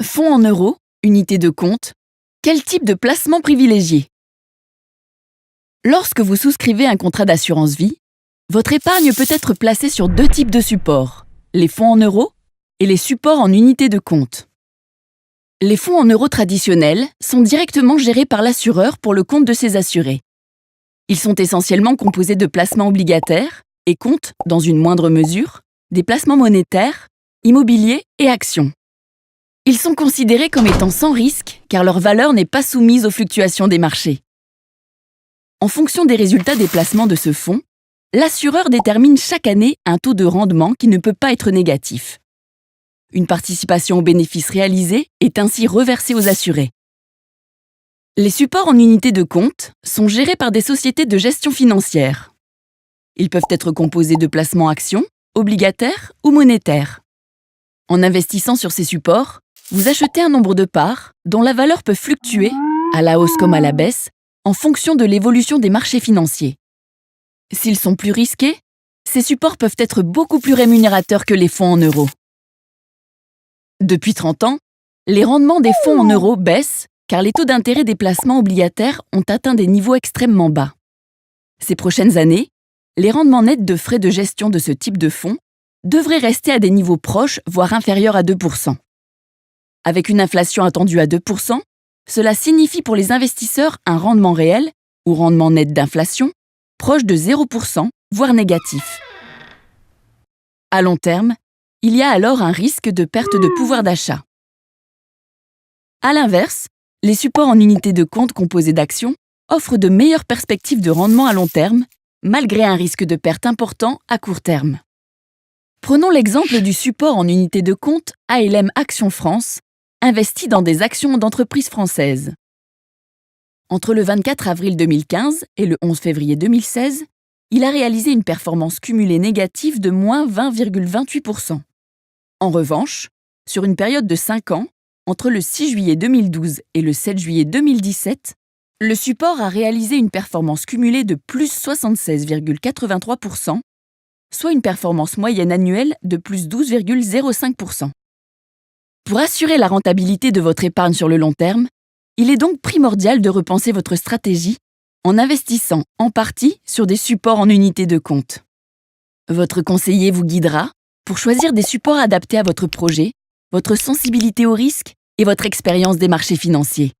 Fonds en euros, unité de compte, quel type de placement privilégier? Lorsque vous souscrivez un contrat d'assurance vie, votre épargne peut être placée sur deux types de supports, les fonds en euros et les supports en unité de compte. Les fonds en euros traditionnels sont directement gérés par l'assureur pour le compte de ses assurés. Ils sont essentiellement composés de placements obligataires et comptent, dans une moindre mesure, des placements monétaires, immobiliers et actions. Ils sont considérés comme étant sans risque car leur valeur n'est pas soumise aux fluctuations des marchés. En fonction des résultats des placements de ce fonds, l'assureur détermine chaque année un taux de rendement qui ne peut pas être négatif. Une participation aux bénéfices réalisés est ainsi reversée aux assurés. Les supports en unité de compte sont gérés par des sociétés de gestion financière. Ils peuvent être composés de placements actions, obligataires ou monétaires. En investissant sur ces supports, vous achetez un nombre de parts dont la valeur peut fluctuer, à la hausse comme à la baisse, en fonction de l'évolution des marchés financiers. S'ils sont plus risqués, ces supports peuvent être beaucoup plus rémunérateurs que les fonds en euros. Depuis 30 ans, les rendements des fonds en euros baissent car les taux d'intérêt des placements obligataires ont atteint des niveaux extrêmement bas. Ces prochaines années, les rendements nets de frais de gestion de ce type de fonds devraient rester à des niveaux proches, voire inférieurs à 2%. Avec une inflation attendue à 2%, cela signifie pour les investisseurs un rendement réel, ou rendement net d'inflation, proche de 0%, voire négatif. À long terme, il y a alors un risque de perte de pouvoir d'achat. À l'inverse, les supports en unité de compte composés d'actions offrent de meilleures perspectives de rendement à long terme, malgré un risque de perte important à court terme. Prenons l'exemple du support en unité de compte ALM Action France, investi dans des actions d'entreprises françaises. Entre le 24 avril 2015 et le 11 février 2016, il a réalisé une performance cumulée négative de moins 20,28%. En revanche, sur une période de 5 ans, entre le 6 juillet 2012 et le 7 juillet 2017, le support a réalisé une performance cumulée de plus 76,83%, soit une performance moyenne annuelle de plus 12,05%. Pour assurer la rentabilité de votre épargne sur le long terme, il est donc primordial de repenser votre stratégie en investissant en partie sur des supports en unité de compte. Votre conseiller vous guidera pour choisir des supports adaptés à votre projet, votre sensibilité au risque et votre expérience des marchés financiers.